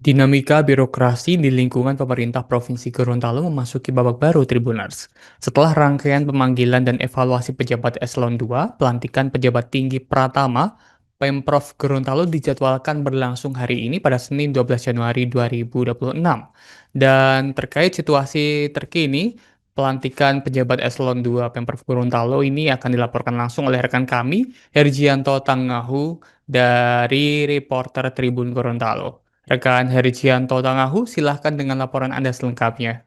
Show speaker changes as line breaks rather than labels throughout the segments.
Dinamika birokrasi di lingkungan pemerintah Provinsi Gorontalo memasuki babak baru Tribuners. Setelah rangkaian pemanggilan dan evaluasi pejabat eselon 2, pelantikan pejabat tinggi Pratama, Pemprov Gorontalo dijadwalkan berlangsung hari ini pada Senin 12 Januari 2026. Dan terkait situasi terkini, pelantikan pejabat eselon 2 Pemprov Gorontalo ini akan dilaporkan langsung oleh rekan kami, Herjianto Tangahu, dari reporter Tribun Gorontalo. Rekan Herjianto Tangahu, silahkan dengan laporan Anda selengkapnya.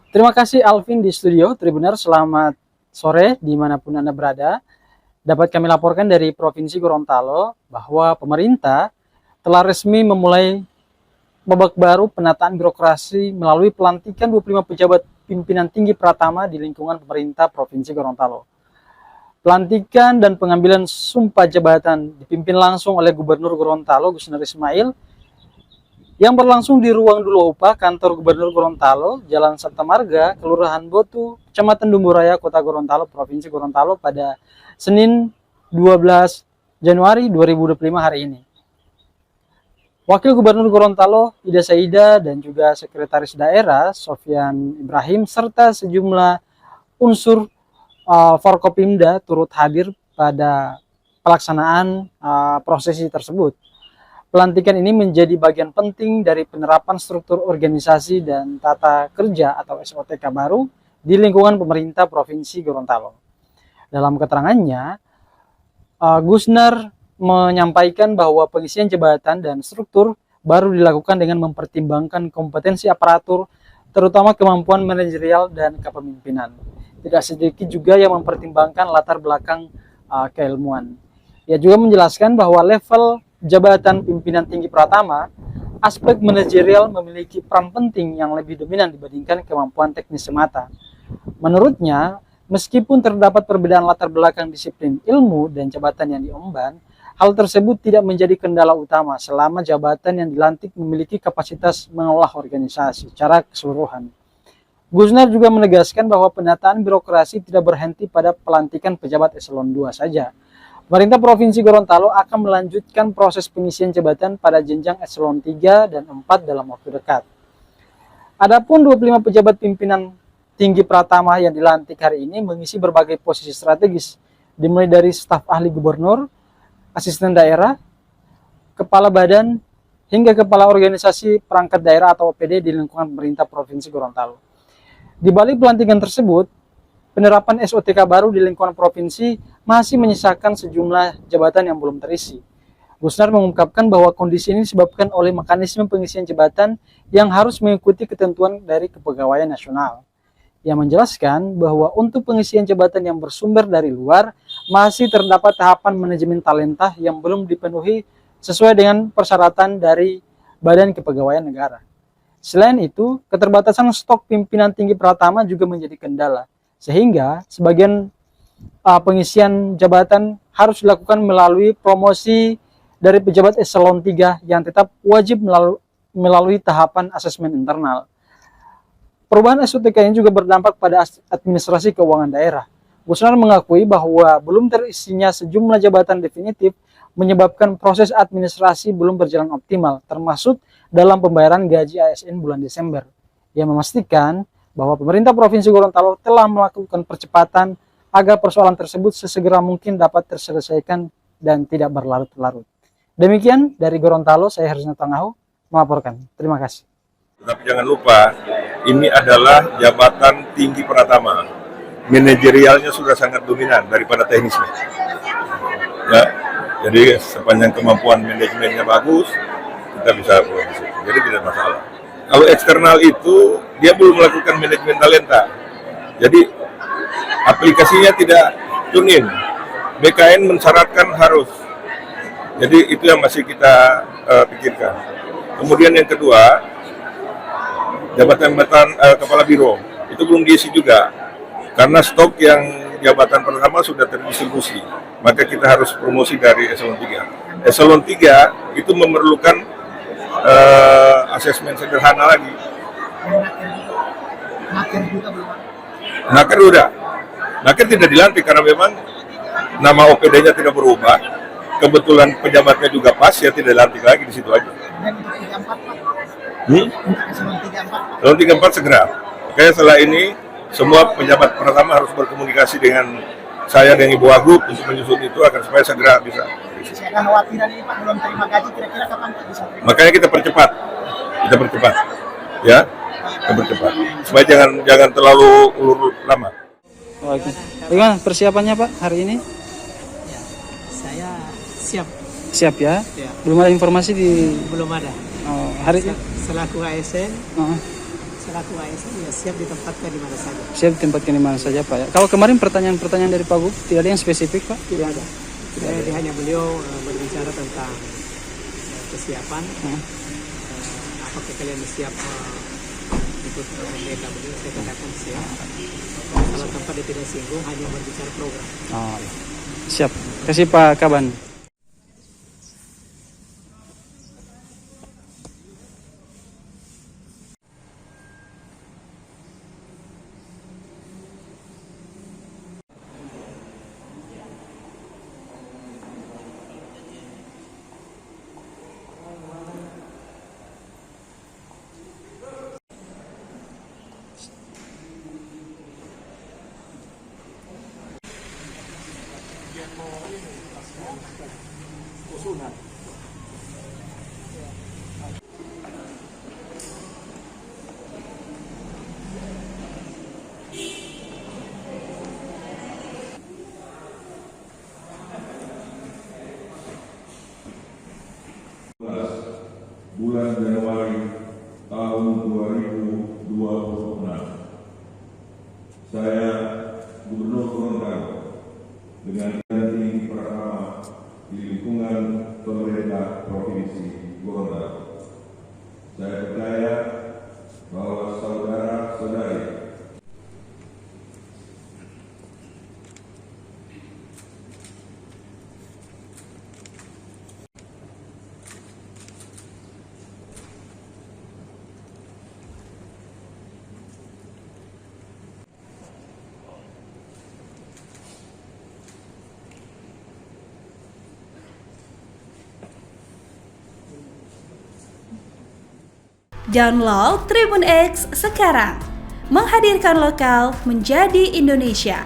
Terima kasih Alvin di studio. Tribuner, selamat sore dimanapun Anda berada. Dapat kami laporkan dari Provinsi Gorontalo bahwa pemerintah telah resmi memulai babak baru penataan birokrasi melalui pelantikan 25 pejabat pimpinan tinggi Pratama di lingkungan pemerintah Provinsi Gorontalo. Pelantikan dan pengambilan sumpah jabatan dipimpin langsung oleh Gubernur Gorontalo, Gusner Ismail, yang berlangsung di Ruang Duloupa, kantor Gubernur Gorontalo, Jalan Sabta Marga, Kelurahan Botu, Kecamatan Dumburaya, Kota Gorontalo, Provinsi Gorontalo pada Senin 12 Januari 2025 hari ini. Wakil Gubernur Gorontalo, Ida Saida, dan juga Sekretaris Daerah, Sofyan Ibrahim, serta sejumlah unsur Forkopimda turut hadir pada pelaksanaan prosesi tersebut. Pelantikan ini menjadi bagian penting dari penerapan struktur organisasi dan tata kerja atau SOTK baru di lingkungan pemerintah Provinsi Gorontalo. Dalam keterangannya, Gusner menyampaikan bahwa pengisian jabatan dan struktur baru dilakukan dengan mempertimbangkan kompetensi aparatur, terutama kemampuan manajerial dan kepemimpinan. Tidak sedikit juga yang mempertimbangkan latar belakang keilmuan. Ia juga menjelaskan bahwa level jabatan pimpinan tinggi Pratama, aspek manajerial memiliki peran penting yang lebih dominan dibandingkan kemampuan teknis semata. Menurutnya, meskipun terdapat perbedaan latar belakang disiplin ilmu dan jabatan yang diemban, hal tersebut tidak menjadi kendala utama selama jabatan yang dilantik memiliki kapasitas mengolah organisasi secara keseluruhan. Gusner juga menegaskan bahwa penataan birokrasi tidak berhenti pada pelantikan pejabat eselon 2 saja. Pemerintah Provinsi Gorontalo akan melanjutkan proses pengisian jabatan pada jenjang eselon 3 dan 4 dalam waktu dekat. Adapun 25 pejabat pimpinan tinggi Pratama yang dilantik hari ini mengisi berbagai posisi strategis, dimulai dari staf ahli gubernur, asisten daerah, kepala badan, hingga kepala organisasi perangkat daerah atau OPD di lingkungan pemerintah Provinsi Gorontalo. Di balik pelantikan tersebut, penerapan SOTK baru di lingkungan provinsi masih menyisakan sejumlah jabatan yang belum terisi. Gusner mengungkapkan bahwa kondisi ini disebabkan oleh mekanisme pengisian jabatan yang harus mengikuti ketentuan dari Kepegawaian Nasional. Ia menjelaskan bahwa untuk pengisian jabatan yang bersumber dari luar, masih terdapat tahapan manajemen talenta yang belum dipenuhi sesuai dengan persyaratan dari Badan Kepegawaian Negara. Selain itu, keterbatasan stok pimpinan tinggi Pratama juga menjadi kendala, sehingga sebagian pengisian jabatan harus dilakukan melalui promosi dari pejabat eselon 3 yang tetap wajib melalui tahapan asesmen internal. Perubahan SOTK ini juga berdampak pada administrasi keuangan daerah. Gusner mengakui bahwa belum terisinya sejumlah jabatan definitif menyebabkan proses administrasi belum berjalan optimal, termasuk dalam pembayaran gaji ASN bulan Desember. Ia memastikan bahwa pemerintah Provinsi Gorontalo telah melakukan percepatan agar persoalan tersebut sesegera mungkin dapat terselesaikan dan tidak berlarut-larut. Demikian dari Gorontalo, saya Herjianto Tangahu melaporkan. Terima kasih.
Tapi jangan lupa, ini adalah jabatan tinggi Pratama. Manajerialnya sudah sangat dominan daripada teknisnya. Ya, jadi sepanjang kemampuan manajemennya bagus, kita bisa produksi. Jadi tidak masalah. Kalau eksternal itu, dia belum melakukan manajemen talenta. Jadi aplikasinya tidak tune in. BKN mensyaratkan harus. Jadi itu yang masih kita pikirkan. Kemudian yang kedua, jabatan-jabatan kepala biro itu belum diisi juga. Karena stok yang jabatan pertama sudah terdistribusi, maka kita harus promosi dari eselon 3. Eselon 3 itu memerlukan asesmen sederhana lagi. Naker udah. Naker tidak dilantik karena memang nama OPD-nya tidak berubah. kebetulan pejabatnya juga pas, ya tidak lantik lagi di situ aja.
Dan untuk 34 Pak, eselon 34 Pak.
Lalu 34 segera. Makanya setelah ini semua pejabat pertama harus berkomunikasi dengan saya dan Ibu Wagub untuk menyusun itu agar supaya segera bisa.
Saya ada khawatiran ini Pak, belum terima gaji, kira-kira kapan Pak bisa terima?
Makanya kita percepat, ya, kita percepat, supaya jangan terlalu ulur lama.
Oke. Bagaimana persiapannya Pak hari ini?
Ya, saya siap.
Siap ya?
Ya.
Belum ada informasi di
Belum ada.
hari
Selaku ASN,
oh,
ya siap ditempatkan di mana saja.
siap ditempatkan di mana saja Pak ya. Kalau kemarin pertanyaan-pertanyaan dari Pak Gub tidak ada yang spesifik Pak?
Tidak ada. Jadi hanya beliau berbicara tentang kesiapan. Apakah kalian siap ikut mereka beliau? Saya katakan siap. Kalau tempat dia tidak singgung, hanya berbicara program.
Oh, iya. Siap. Kasih Pak Kaban.
Bulan Januari tahun 2026. Saya Gubernur Gorontalo dengan tinggi pertama di lingkungan pemerintah Provinsi Gorontalo. Saya percaya bahwa saudara-saudari
Download Tribun X sekarang, menghadirkan lokal menjadi Indonesia.